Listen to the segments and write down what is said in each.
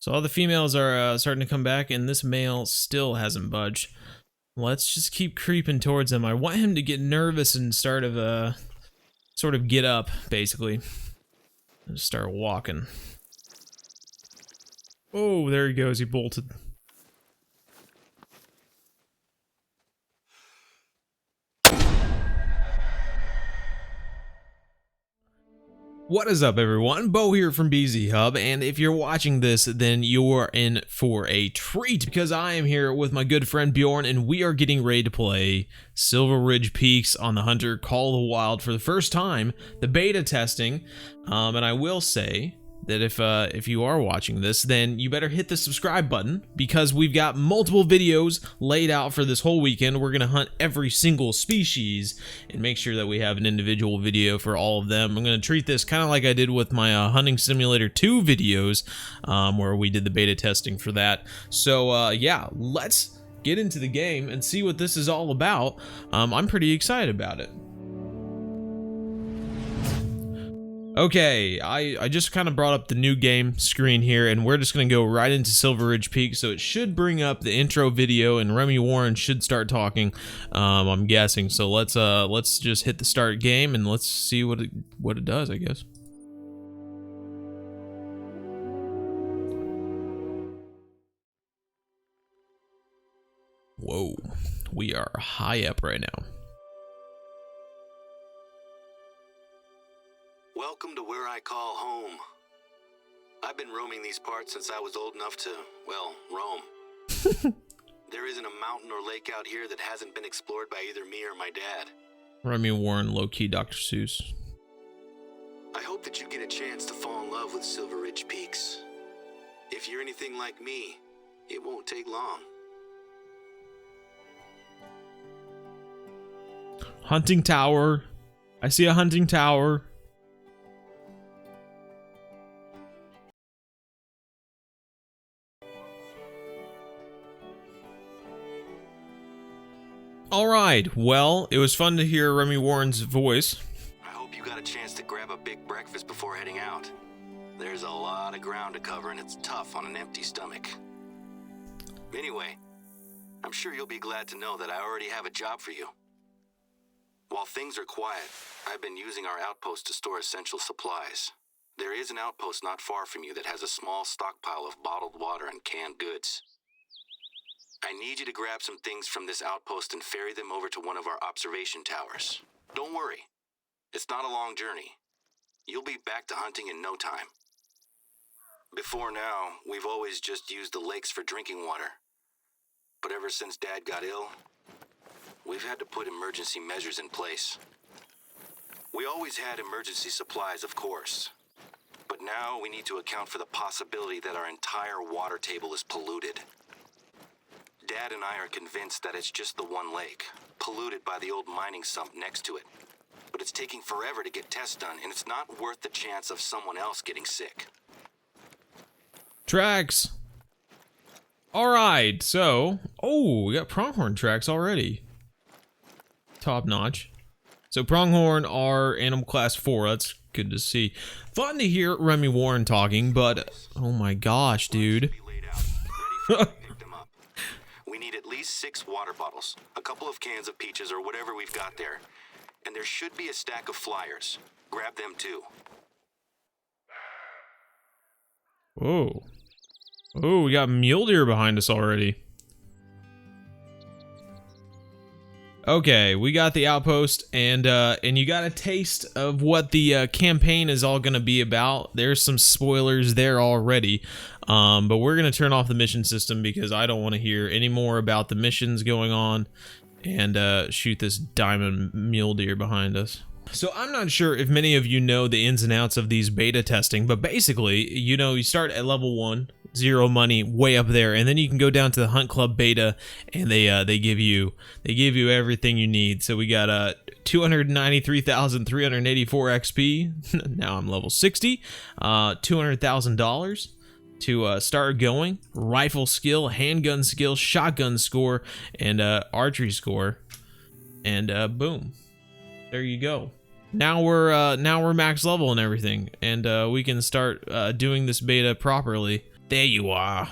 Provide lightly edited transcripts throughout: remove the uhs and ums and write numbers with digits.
So all the females are starting to come back, and this male still hasn't budged. Let's just keep creeping towards him. I want him to get nervous and sort of get up, basically. And start walking. Oh, there he goes. He bolted. What is up, everyone? Bo here from BZ Hub, and if you're watching this, then you're in for a treat because I am here with my good friend Bjorn, and we are getting ready to play Silver Ridge Peaks on the Hunter Call of the Wild for the first time, the beta testing. And I will say that if you are watching this, then you better hit the subscribe button because we've got multiple videos laid out for this whole weekend. We're gonna hunt every single species and make sure that we have an individual video for all of them. I'm gonna treat this kind of like I did with my Hunting Simulator 2 videos, where we did the beta testing for that. So yeah, let's get into the game and see what this is all about. I'm pretty excited about it. Okay, I just kind of brought up the new game screen here, and we're just going to go right into Silver Ridge Peak, so it should bring up the intro video, and Remy Warren should start talking, I'm guessing. So let's just hit the start game, and let's see what it does, I guess. Whoa, we are high up right now. Welcome to where I call home. I've been roaming these parts since I was old enough to, well, roam. There isn't a mountain or lake out here that hasn't been explored by either me or my dad. Remy Warren, low-key Dr. Seuss. I hope that you get a chance to fall in love with Silver Ridge Peaks. If you're anything like me, it won't take long. Hunting tower. I see a hunting tower. All right, well, it was fun to hear Remy Warren's voice. I hope you got a chance to grab a big breakfast before heading out. There's a lot of ground to cover and it's tough on an empty stomach. Anyway, I'm sure you'll be glad to know that I already have a job for you. While things are quiet, I've been using our outpost to store essential supplies. There is an outpost not far from you that has a small stockpile of bottled water and canned goods. I need you to grab some things from this outpost and ferry them over to one of our observation towers. Don't worry, it's not a long journey. You'll be back to hunting in no time. Before now, we've always just used the lakes for drinking water. But ever since Dad got ill, we've had to put emergency measures in place. We always had emergency supplies, of course. But now we need to account for the possibility that our entire water table is polluted. Dad and I are convinced that it's just the one lake, polluted by the old mining sump next to it. But it's taking forever to get tests done, and it's not worth the chance of someone else getting sick. Tracks. All right, so, oh, we got pronghorn tracks already. Top notch. So pronghorn are animal class 4. That's good to see. Fun to hear Remy Warren talking, but oh my gosh, dude. We need at least 6 water bottles, a couple of cans of peaches or whatever we've got there. And there should be a stack of flyers. Grab them too. Whoa. Oh, we got mule deer behind us already. Okay, we got the outpost, and you got a taste of what the campaign is all going to be about. There's some spoilers there already, but we're going to turn off the mission system because I don't want to hear any more about the missions going on, and shoot this diamond mule deer behind us. So I'm not sure if many of you know the ins and outs of these beta testing, but basically, you know, you start at level 1, 0 money, way up there, and then you can go down to the Hunt Club beta, and they give you everything you need. So we got 293,384 XP. Now I'm level 60. $200,000 to start going. Rifle skill, handgun skill, shotgun score, and archery score, and boom, there you go. Now we're max level and everything, and we can start doing this beta properly. There you are.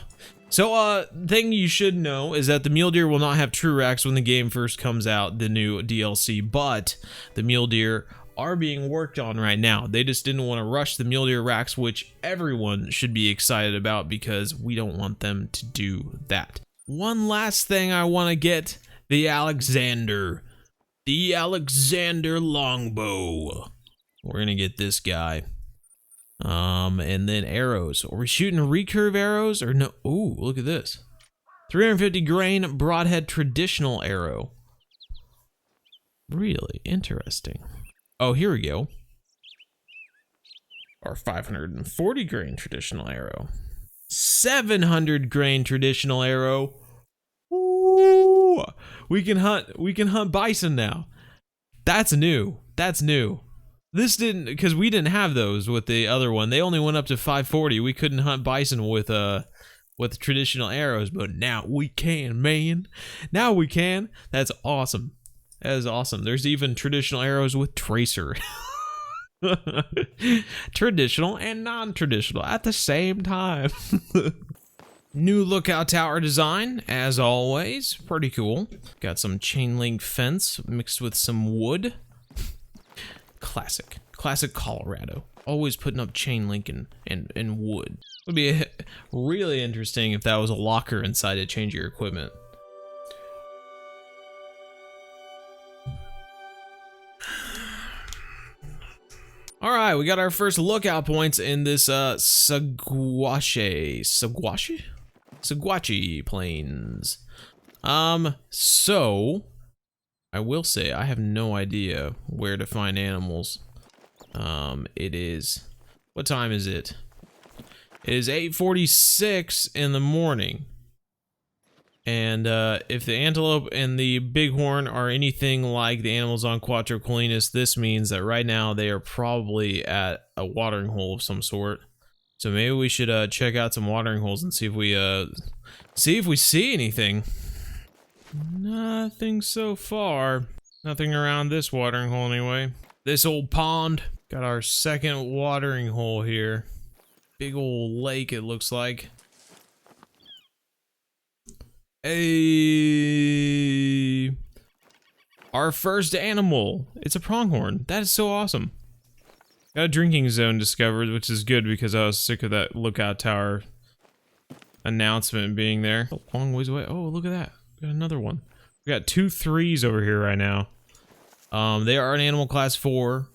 So, thing you should know is that the mule deer will not have true racks when the game first comes out, the new DLC, but the mule deer are being worked on right now. They just didn't want to rush the mule deer racks, which everyone should be excited about because we don't want them to do that. One last thing I want to get, the Alexander longbow. We're gonna get this guy. And then arrows. Are we shooting recurve arrows or no? Ooh, look at this. 350 grain broadhead traditional arrow. Really interesting. Oh, here we go. Our 540 grain traditional arrow. 700 grain traditional arrow. Ooh, we can hunt bison now. That's new. That's new. This didn't, because we didn't have those with the other one. They only went up to 540. We couldn't hunt bison with traditional arrows, but now we can, man. Now we can. That's awesome. That is awesome. There's even traditional arrows with tracer. Traditional and non-traditional at the same time. New lookout tower design, as always. Pretty cool. Got some chain link fence mixed with some wood. Classic Colorado. Always putting up chain link and wood. It would be really interesting if that was a locker inside to change your equipment. Alright, we got our first lookout points in this Saguache Plains. So I will say I have no idea where to find animals. It is, what time is it? It is 8:46 in the morning. And if the antelope and the bighorn are anything like the animals on Quattro Colinas, this means that right now they are probably at a watering hole of some sort. So maybe we should check out some watering holes and see if we see anything. Nothing so far. Nothing around this watering hole anyway. This old pond. Got our second watering hole here. Big old lake it looks like. Hey. Our first animal. It's a pronghorn. That is so awesome. Got a drinking zone discovered, which is good because I was sick of that lookout tower announcement being there. A long ways away. Oh, look at that. Got another one. We got 2 3s over here right now. They are an animal class 4,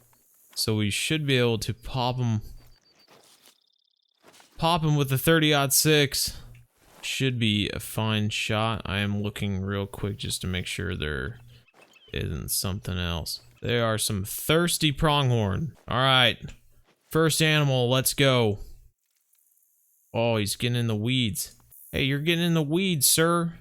so we should be able to pop them with the 30-06. Should be a fine shot. I am looking real quick just to make sure there isn't something else. There are some thirsty pronghorn. All right, first animal. Let's go. Oh, he's getting in the weeds. Hey, you're getting in the weeds, sir.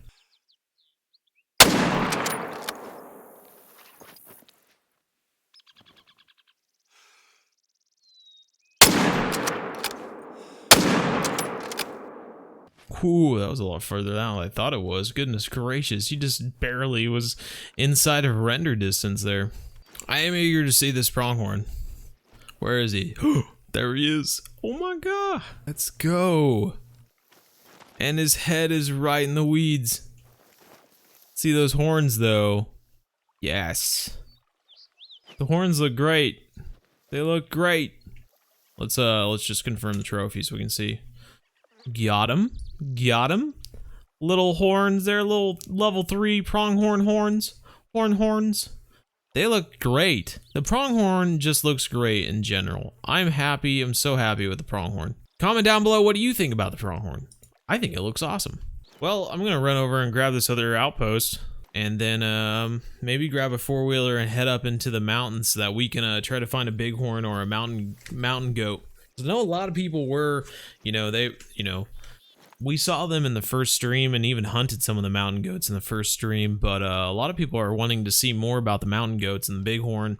Ooh, that was a lot further down than I thought it was. Goodness gracious, he just barely was inside of render distance there. I am eager to see this pronghorn. Where is he? There he is. Oh my god. Let's go. And his head is right in the weeds. See those horns though? Yes. The horns look great. They look great. Let's just confirm the trophy so we can see. Got him. Got him. Little horns there, little level 3 pronghorn horns. Horns. They look great. The pronghorn just looks great in general. I'm happy. I'm so happy with the pronghorn. Comment down below, what do you think about the pronghorn? I think it looks awesome. Well, I'm gonna run over and grab this other outpost and then maybe grab a 4-wheeler and head up into the mountains so that we can try to find a bighorn or a mountain goat. I know a lot of people were, we saw them in the first stream and even hunted some of the mountain goats in the first stream, but a lot of people are wanting to see more about the mountain goats and the bighorn,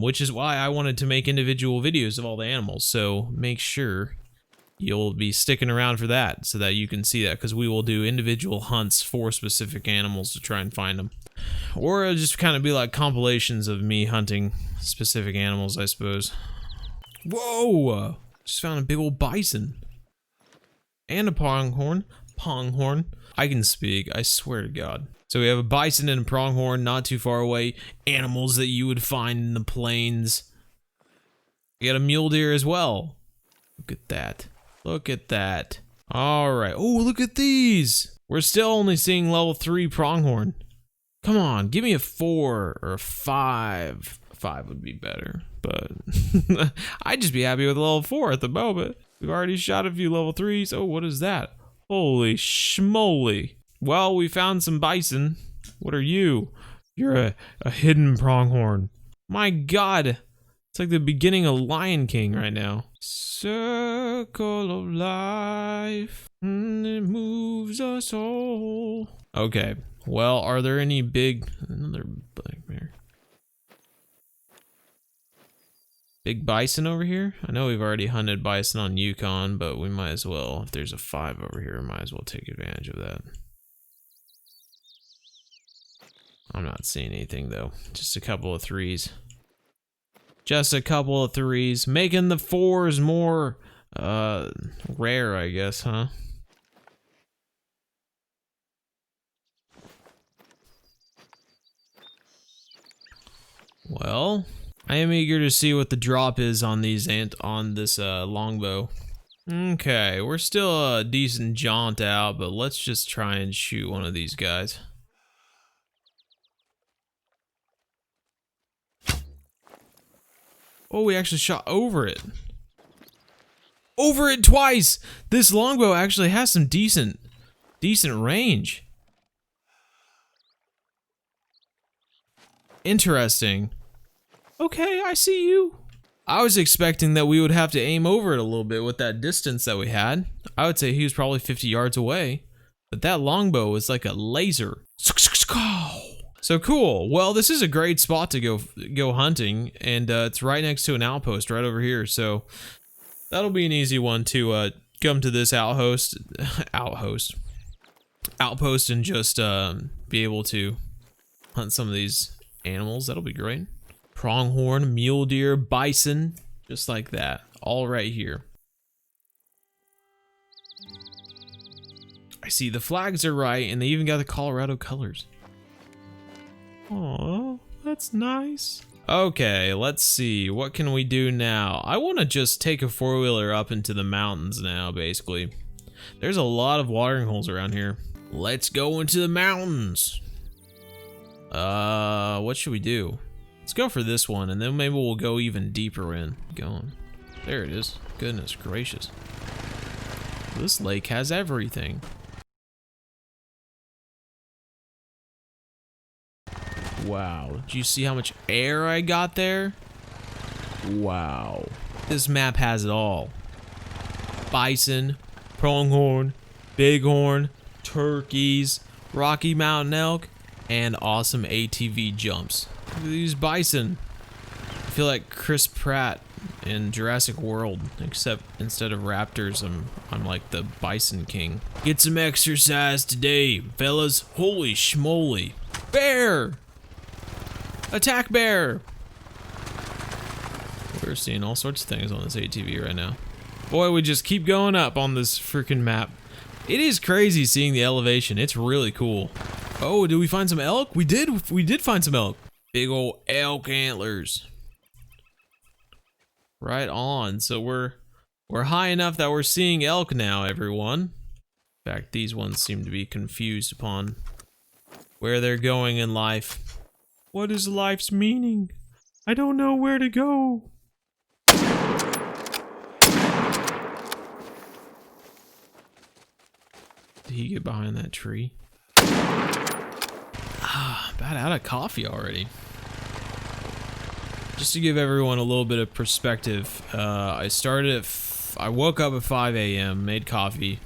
which is why I wanted to make individual videos of all the animals. So make sure you'll be sticking around for that so that you can see that, because we will do individual hunts for specific animals to try and find them. Or it'll just kind of be like compilations of me hunting specific animals, I suppose. Whoa! Just found a big old bison. and a pronghorn. Pronghorn. I can speak, I swear to God. So we have a bison and a pronghorn not too far away. Animals that you would find in the plains. We got a mule deer as well. Look at that. Look at that. Alright. Oh, look at these. We're still only seeing level 3 pronghorn. Come on, give me a 4 or a 5. 5 would be better, but I'd just be happy with level 4 at the moment. We've already shot a few level 3s. Oh, what is that? Holy schmoly. Well, we found some bison. What are you? You're a hidden pronghorn. My God. It's like the beginning of Lion King right now. Circle of life, and it moves us all. Okay. Well, are there any another black bear? Big bison over here? I know we've already hunted bison on Yukon, but we might as well, if there's a 5 over here, we might as well take advantage of that. I'm not seeing anything though. Just a couple of 3s. Just a couple of 3s. Making the 4s more rare, I guess, huh? Well, I am eager to see what the drop is on these on this longbow. Okay, we're still a decent jaunt out, but let's just try and shoot one of these guys. Oh, we actually shot over it. Over it twice! This longbow actually has some decent range. Interesting. Okay, I see you. I was expecting that we would have to aim over it a little bit with that distance that we had. I would say he was probably 50 yards away. But that longbow was like a laser. So cool. Well, this is a great spot to go hunting, and it's right next to an outpost right over here. So that'll be an easy one to come to this outpost and just be able to hunt some of these animals. That'll be great. Pronghorn, mule deer, bison, just like that, all right here. I see the flags are right, and they even got the Colorado colors. Oh, that's nice. Okay, let's see. What can we do now? I want to just take a 4-wheeler up into the mountains now, basically. There's a lot of watering holes around here. Let's go into the mountains. What should we do? Let's go for this one, and then maybe we'll go even deeper in. Going. There it is. Goodness gracious. This lake has everything. Wow. Do you see how much air I got there? Wow. This map has it all. Bison, pronghorn, bighorn, turkeys, Rocky Mountain Elk, and awesome ATV jumps. Look at these bison. I feel like Chris Pratt in Jurassic World, except instead of raptors, I'm like the bison king. Get some exercise today, fellas. Holy schmoly. Bear! Attack bear! We're seeing all sorts of things on this ATV right now. Boy, we just keep going up on this freaking map. It is crazy seeing the elevation. It's really cool. Oh, did we find some elk? We did find some elk. Big old elk antlers. Right on. So we're high enough that we're seeing elk now, everyone. In fact, these ones seem to be confused upon where they're going in life. What is life's meaning? I don't know where to go. Did he get behind that tree? About out of coffee already. Just to give everyone a little bit of perspective, I woke up at 5 a.m., made coffee,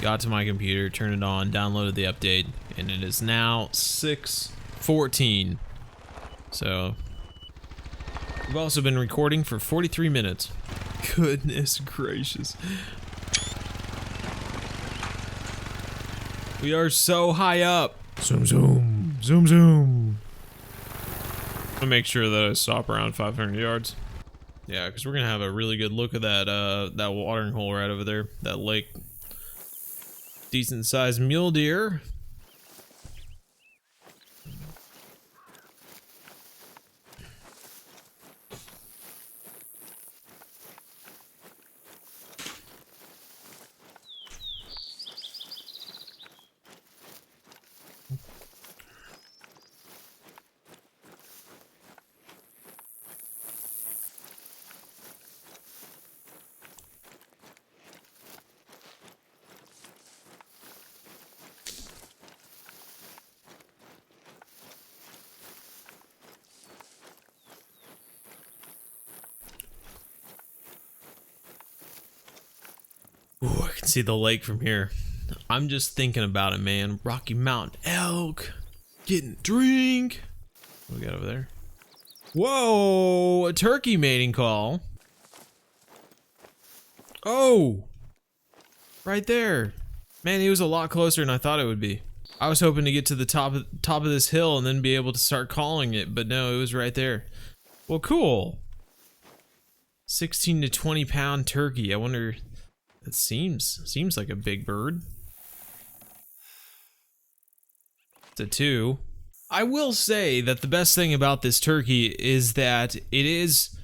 got to my computer, turned it on, downloaded the update, and it is now 6:14. So, we've also been recording for 43 minutes. Goodness gracious. We are so high up. Zoom, zoom, zoom, zoom. I'm gonna make sure that I stop around 500 yards. Yeah, because we're gonna have a really good look at that that watering hole right over there, that lake. Decent sized mule deer. Ooh, I can see the lake from here. I'm just thinking about it, man. Rocky Mountain Elk. Getting a drink. What do we got over there? Whoa, a turkey mating call. Oh, right there. Man, he was a lot closer than I thought it would be. I was hoping to get to the top of this hill and then be able to start calling it, but no, it was right there. Well, cool. 16 to 20 pound turkey. I wonder. It seems like a big bird. It's a 2. I will say that the best thing about this turkey is that it is,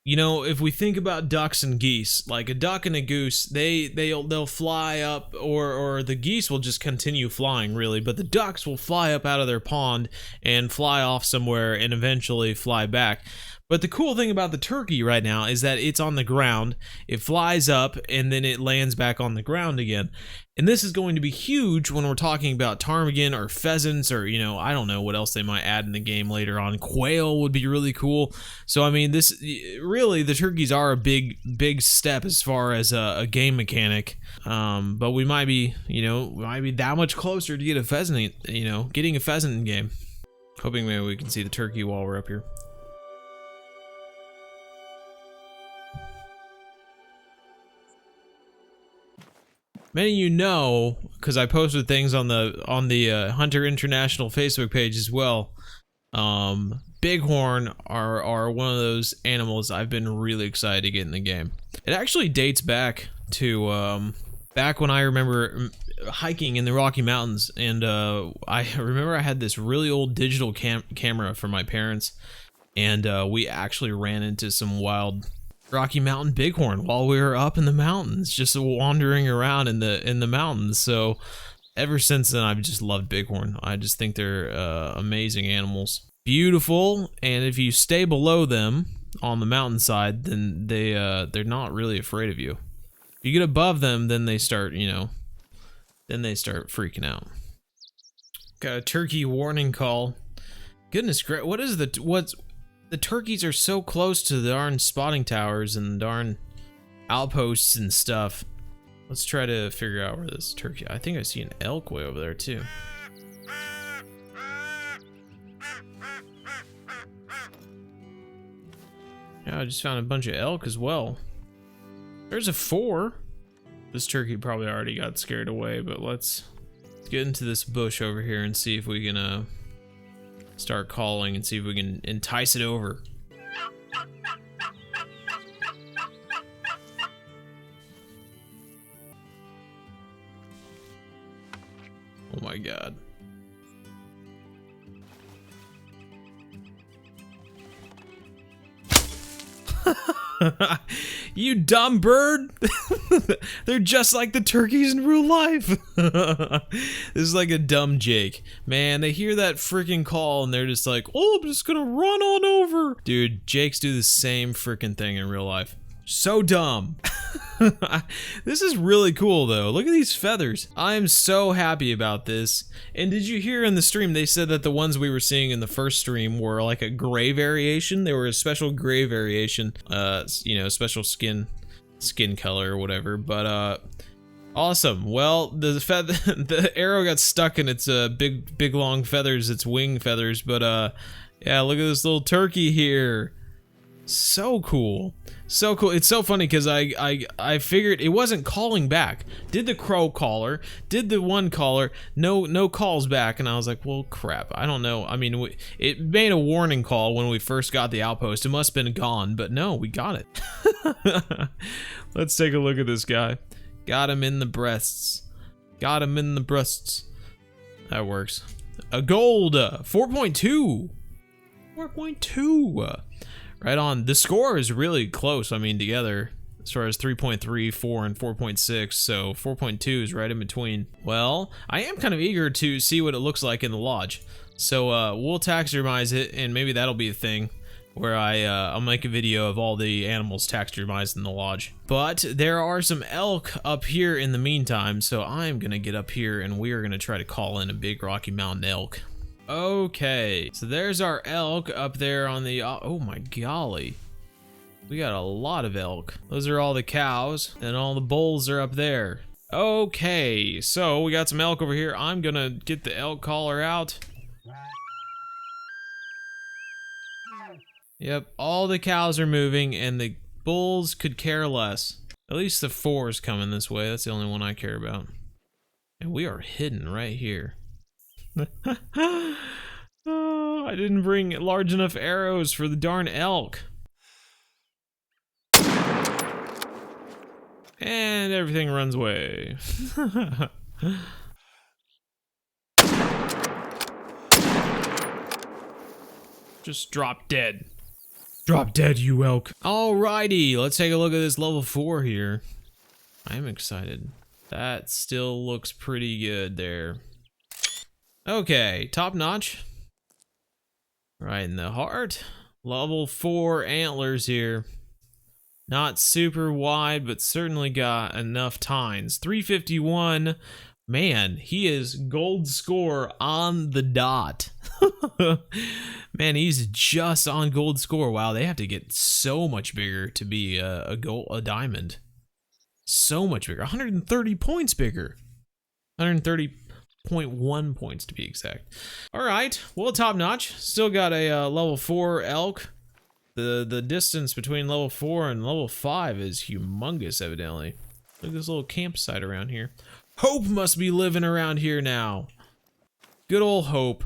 you know, if we think about ducks and geese, like a duck and a goose, they'll fly up, or the geese will just continue flying really, but the ducks will fly up out of their pond and fly off somewhere and eventually fly back. But the cool thing about the turkey right now is that it's on the ground, it flies up, and then it lands back on the ground again. And this is going to be huge when we're talking about ptarmigan or pheasants, or, you know, I don't know what else they might add in the game later on. Quail would be really cool. So, I mean, this really, the turkeys are a big step as far as a game mechanic. But we might be, you know, that much closer to get a pheasant, you know, getting a pheasant in game. Hoping maybe we can see the turkey while we're up here. Many of you know, because I posted things on the Hunter International Facebook page as well. Bighorn are one of those animals I've been really excited to get in the game. It actually dates back to back when I remember hiking in the Rocky Mountains, and I remember I had this really old digital camera from my parents, and we actually ran into some wild Rocky Mountain bighorn while we were up in the mountains, just wandering around in the mountains. So ever since then, I've just loved bighorn. I just think they're amazing animals, beautiful, and if you stay below them on the mountainside, then they're not really afraid of you. If you get above them, then they start, you know, then they start freaking out. Got a turkey warning call. Goodness gracious, what's the turkeys are so close to the darn spotting towers and darn outposts and stuff. Let's try to figure out where this turkey. I think I see an elk way over there too. Yeah, I just found a bunch of elk as well. There's a 4. This turkey probably already got scared away, but let's get into this bush over here and see if we can start calling and see if we can entice it over. Oh my god. You dumb bird. They're just like the turkeys in real life. This is like a dumb Jake. Man, they hear that freaking call and they're just like, oh, I'm just gonna run on over. Dude, Jakes do the same freaking thing in real life. So dumb. This is really cool though. Look at these feathers. I am so happy about this. And did you hear in the stream they said that the ones we were seeing in the first stream were like a gray variation? They were a special gray variation, you know, special skin color or whatever. But awesome. Well, the arrow got stuck in its big long feathers, its wing feathers. But yeah, look at this little turkey here. So cool. So cool. It's so funny because I figured it wasn't calling back. Did the crow caller, did the one caller, no calls back, and I was like, well, crap, I don't know. I mean, it made a warning call when we first got the outpost. It must have been gone, but no, we got it. Let's take a look at this guy. Got him in the breasts. Got him in the breasts. That works. A gold, 4.2. 4.2. Right on. The score is really close, I mean, together. As far as 3.3, 4, and 4.6, so 4.2 is right in between. Well, I am kind of eager to see what it looks like in the lodge. So we'll taxidermize it, and maybe that'll be a thing where I'll make a video of all the animals taxidermized in the lodge. But there are some elk up here in the meantime, so I'm gonna get up here and we are gonna try to call in a big Rocky Mountain elk. Okay, so there's our elk up there on the, oh my golly. We got a lot of elk. Those are all the cows, and all the bulls are up there. Okay, so we got some elk over here. I'm gonna get the elk caller out. Yep, all the cows are moving, and the bulls could care less. At least the 4 is coming this way. That's the only one I care about. And we are hidden right here. Oh, I didn't bring large enough arrows for the darn elk. And everything runs away. Just drop dead. Drop dead, you elk. Alrighty, let's take a look at this level 4 here. I'm excited. That still looks pretty good there. Okay, top notch. Right in the heart. Level 4 antlers here. Not super wide, but certainly got enough tines. 351. Man, he is gold score on the dot. Man, he's just on gold score. Wow, they have to get so much bigger to be a diamond. So much bigger. 130 points bigger. 130.1 points to be exact. All right, well, top notch. Still got a level 4 elk. The distance between level 4 and level 5 is humongous, evidently. Look at this little campsite around here. Hope must be living around here now. Good old Hope.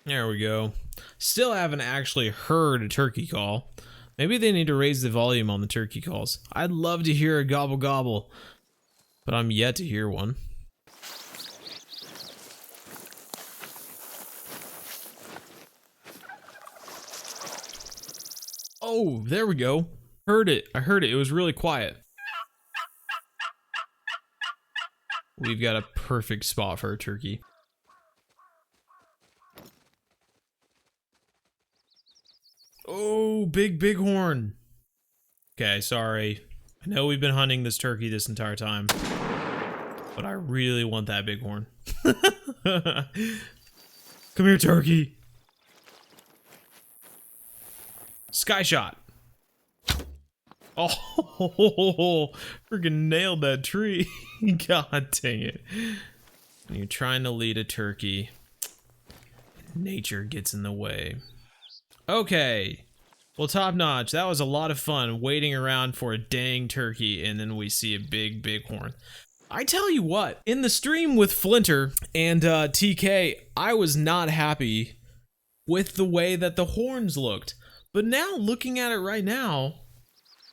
There we go. Still haven't actually heard a turkey call. Maybe they need to raise the volume on the turkey calls. I'd love to hear a gobble gobble, but I'm yet to hear one. Oh, there we go. Heard it. I heard it. It was really quiet. We've got a perfect spot for a turkey. Oh, big bighorn. Okay, sorry. I know we've been hunting this turkey this entire time, but I really want that bighorn. Come here, turkey. Sky shot. Oh, freaking nailed that tree. God dang it. When you're trying to lead a turkey, nature gets in the way. Okay. Well, top notch. That was a lot of fun waiting around for a dang turkey, and then we see a big bighorn. I tell you what, in the stream with Flinter and TK, I was not happy with the way that the horns looked. But now, looking at it right now,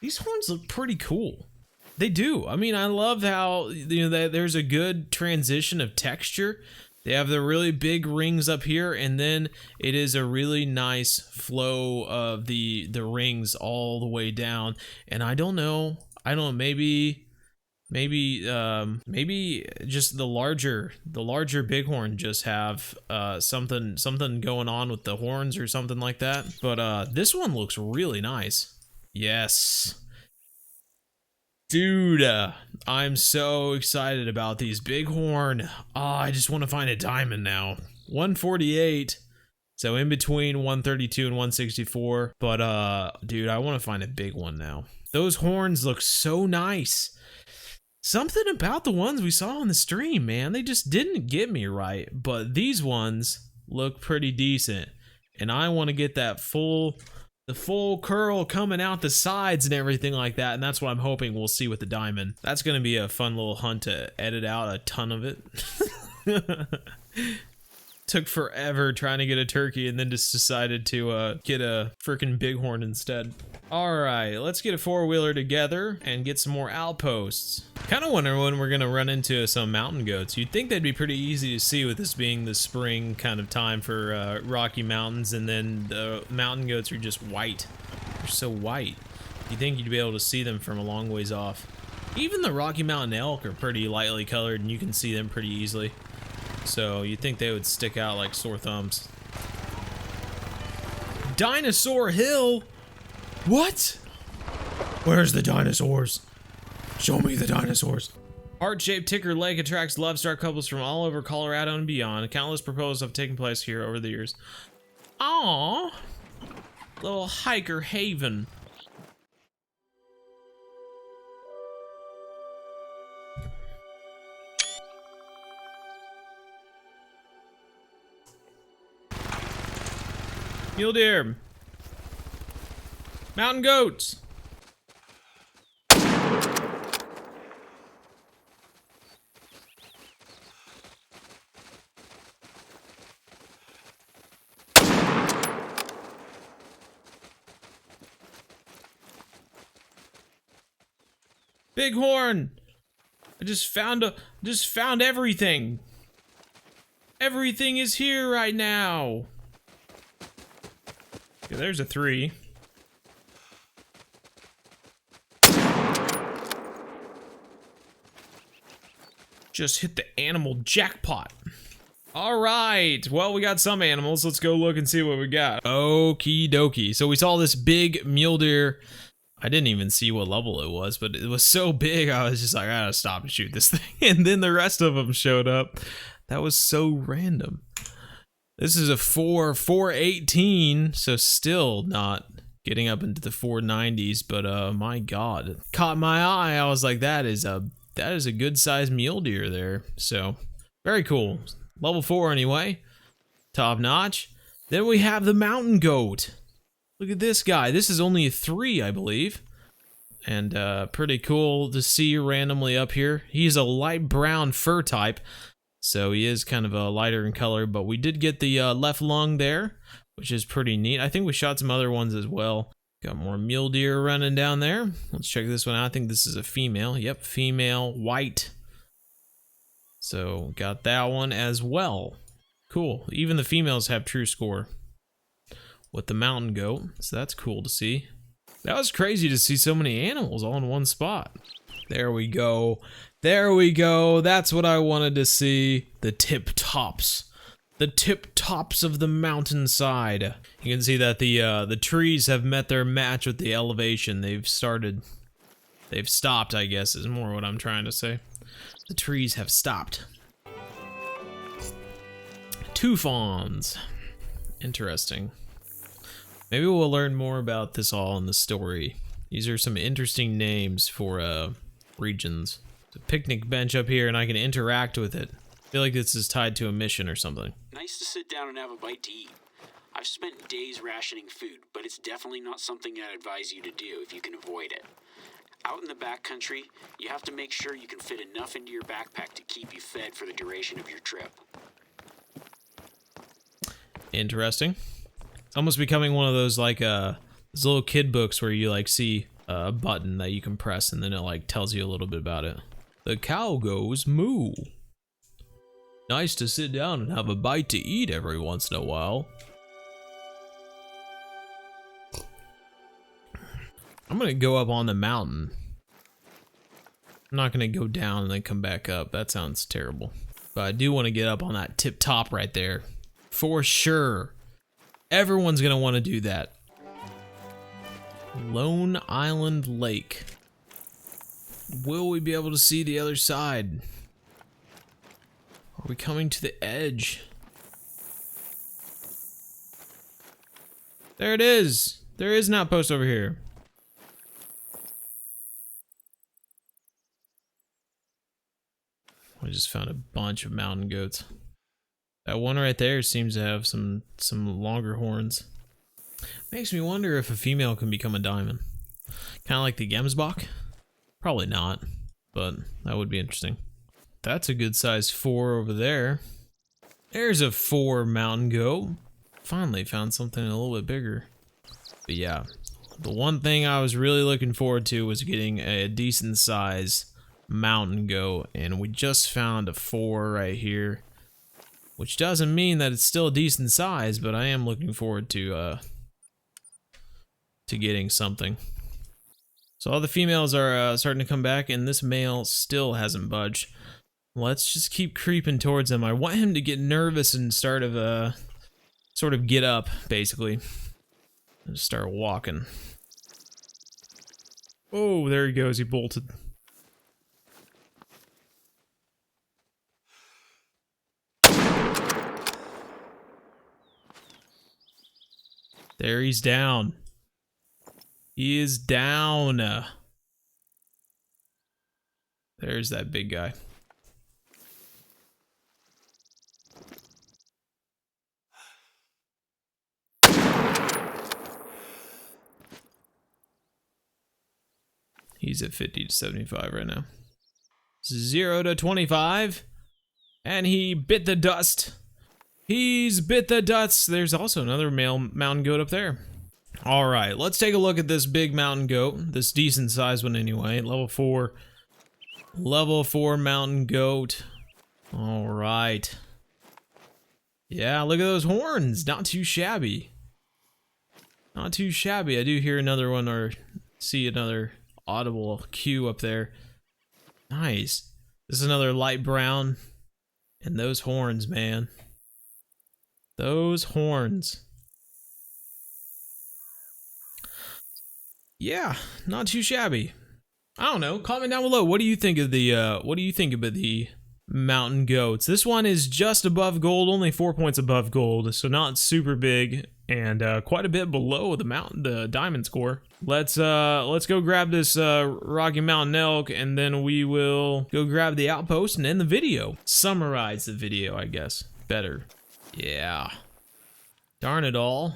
these horns look pretty cool. They do. I mean, I love how, you know, there's a good transition of texture. They have the really big rings up here, and then it is a really nice flow of the rings all the way down. And I don't know, maybe just the larger bighorn just have something going on with the horns or something like that. But this one looks really nice. Yes. Dude, I'm so excited about these bighorn. I just want to find a diamond now. 148. So in between 132 and 164. But dude, I want to find a big one now. Those horns look so nice. Something about the ones we saw on the stream, man. They just didn't get me right. But these ones look pretty decent. And I want to get that the full curl coming out the sides and everything like that, and that's what I'm hoping we'll see with the diamond. That's gonna be a fun little hunt to edit out a ton of it. Took forever trying to get a turkey and then just decided to get a freaking bighorn instead. All right, let's get a four-wheeler together and get some more outposts. Kind of wondering when we're gonna run into some mountain goats. You'd think they'd be pretty easy to see with this being the spring kind of time for Rocky Mountains, and then the mountain goats are just white. They're so white. You think you'd be able to see them from a long ways off. Even the Rocky Mountain elk are pretty lightly colored and you can see them pretty easily. So you'd think they would stick out like sore thumbs. Dinosaur Hill? What? Where's the dinosaurs? Show me the dinosaurs. Heart-shaped Ticker Lake attracts love star couples from all over Colorado and beyond. Countless proposals have taken place here over the years. Aww. Little hiker haven. Mule deer. Mountain goats. Bighorn. I just found everything. Everything is here right now. Okay, there's a 3. Just hit the animal jackpot. All right, well, we got some animals. Let's go look and see what we got. Okie dokie. So we saw this big mule deer. I didn't even see what level it was, but it was so big, I was just like, I gotta stop and shoot this thing. And then the rest of them showed up. That was so random. This is a 418, so still not getting up into the 490s, but my God, caught my eye. I was like, that is a good sized mule deer there. So very cool. Level 4 anyway. Top notch. Then we have the mountain goat. Look at this guy. This is only a 3, I believe. And pretty cool to see randomly up here. He's a light brown fur type. So he is kind of a lighter in color, but we did get the left lung there, which is pretty neat. I think we shot some other ones as well. Got more mule deer running down there. Let's check this one out. I think this is a female. Yep, female, white. So got that one as well. Cool. Even the females have true score with the mountain goat, so that's cool to see. That was crazy to see so many animals all in one spot. There we go. There we go. That's what I wanted to see. The tip tops. The tip tops of the mountainside. You can see that the trees have met their match with the elevation. They've stopped, I guess, is more what I'm trying to say. The trees have stopped. 2 fawns. Interesting. Maybe we'll learn more about this all in the story. These are some interesting names for regions. There's a picnic bench up here and I can interact with it. I feel like this is tied to a mission or something. Nice to sit down and have a bite to eat. I've spent days rationing food, but it's definitely not something I'd advise you to do if you can avoid it. Out in the backcountry, you have to make sure you can fit enough into your backpack to keep you fed for the duration of your trip. Interesting. It's almost becoming one of those like those little kid books where you like see a button that you can press and then it like tells you a little bit about it. The cow goes moo. Nice to sit down and have a bite to eat every once in a while. I'm gonna go up on the mountain. I'm not gonna go down and then come back up. That sounds terrible. But I do want to get up on that tip top right there. For sure. Everyone's gonna want to do that. Lone Island Lake. Will we be able to see the other side? Are we coming to the edge? There it is. There is an outpost over here. I just found a bunch of mountain goats. That one right there seems to have some longer horns. Makes me wonder if a female can become a diamond. Kind of like the Gemsbach? Probably not, but that would be interesting. That's a good size 4 over there. There's a 4 mountain goat. Finally found something a little bit bigger. But yeah, the one thing I was really looking forward to was getting a decent size mountain goat, and we just found a 4 right here, which doesn't mean that it's still a decent size, but I am looking forward to getting something. So all the females are starting to come back, and this male still hasn't budged. Let's just keep creeping towards him. I want him to get nervous and sort of get up, basically. And start walking. Oh, there he goes. He bolted. There, he's down. He is down. There's that big guy. He's at 50 to 75 right now. 0 to 25. And he bit the dust. He's bit the dust. There's also another male mountain goat up there. All right, let's take a look at this big mountain goat. This decent sized one anyway. Level 4. Level 4 mountain goat. All right. Yeah, look at those horns. Not too shabby. Not too shabby. I do hear another one or see another audible cue up there. Nice. This is another light brown. And those horns, man. Those horns. Yeah, not too shabby. I don't know. Comment down below. What do you think of the mountain goats? This one is just above gold, only 4 points above gold, so not super big, and quite a bit below the diamond score. Let's go grab this Rocky Mountain Elk, and then we will go grab the outpost and end the video. Summarize the video, I guess. Better. Yeah. Darn it all.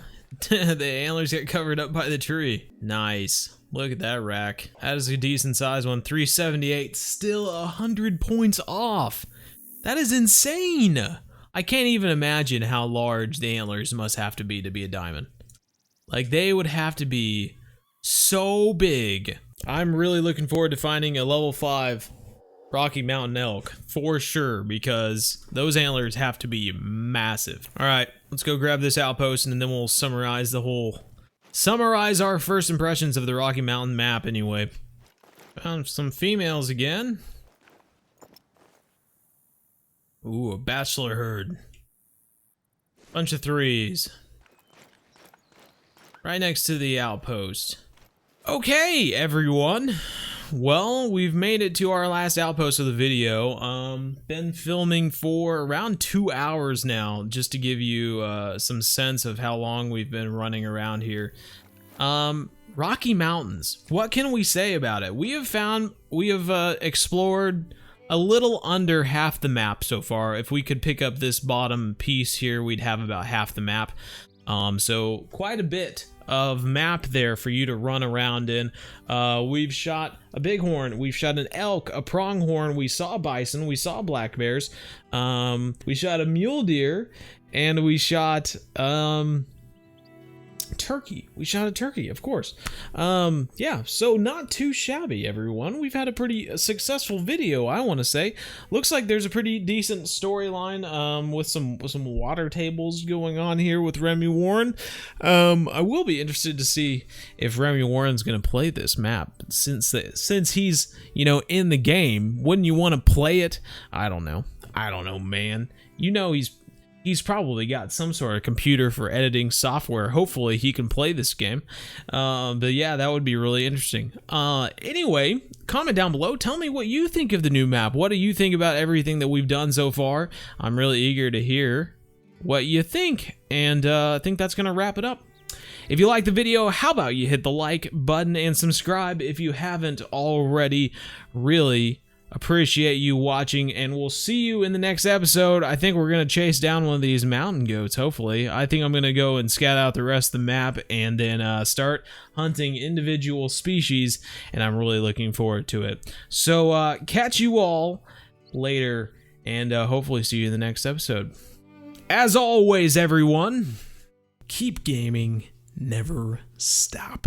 The antlers get covered up by the tree. Nice. Look at that rack. That is a decent size one. 378. Still 100 points off. That is insane. I can't even imagine how large the antlers must have to be a diamond. Like, they would have to be so big. I'm really looking forward to finding a level 5 Rocky Mountain Elk for sure, because those antlers have to be massive. All right, let's go grab this outpost, and then we'll summarize our first impressions of the Rocky Mountain map anyway. Found some females again. Ooh, a bachelor herd. Bunch of 3s. Right next to the outpost. Okay, everyone. Well, we've made it to our last outpost of the video. Been filming for around 2 hours now, just to give you some sense of how long we've been running around here. Rocky Mountains. What can we say about it? We have explored a little under half the map so far. If we could pick up this bottom piece here, we'd have about half the map. So quite a bit of map there for you to run around in. We've shot a bighorn, we've shot an elk, a pronghorn, we saw bison, we saw black bears, we shot a mule deer, and we shot turkey. We shot a turkey, of course. Yeah, so not too shabby, everyone. We've had a pretty successful video, I want to say. Looks like there's a pretty decent storyline with some water tables going on here with Remy Warren. I will be interested to see if Remy Warren's going to play this map since he's, you know, in the game. Wouldn't you want to play it? I don't know, man. You know, he's probably got some sort of computer for editing software. Hopefully he can play this game. But yeah, that would be really interesting. Anyway, comment down below. Tell me what you think of the new map. What do you think about everything that we've done so far? I'm really eager to hear what you think. And I think that's going to wrap it up. If you liked the video, how about you hit the like button and subscribe if you haven't already. Really appreciate you watching, and we'll see you in the next episode. I think we're going to chase down one of these mountain goats, hopefully. I think I'm going to go and scout out the rest of the map and then start hunting individual species, and I'm really looking forward to it. So catch you all later, and hopefully see you in the next episode. As always, everyone, keep gaming, never stop.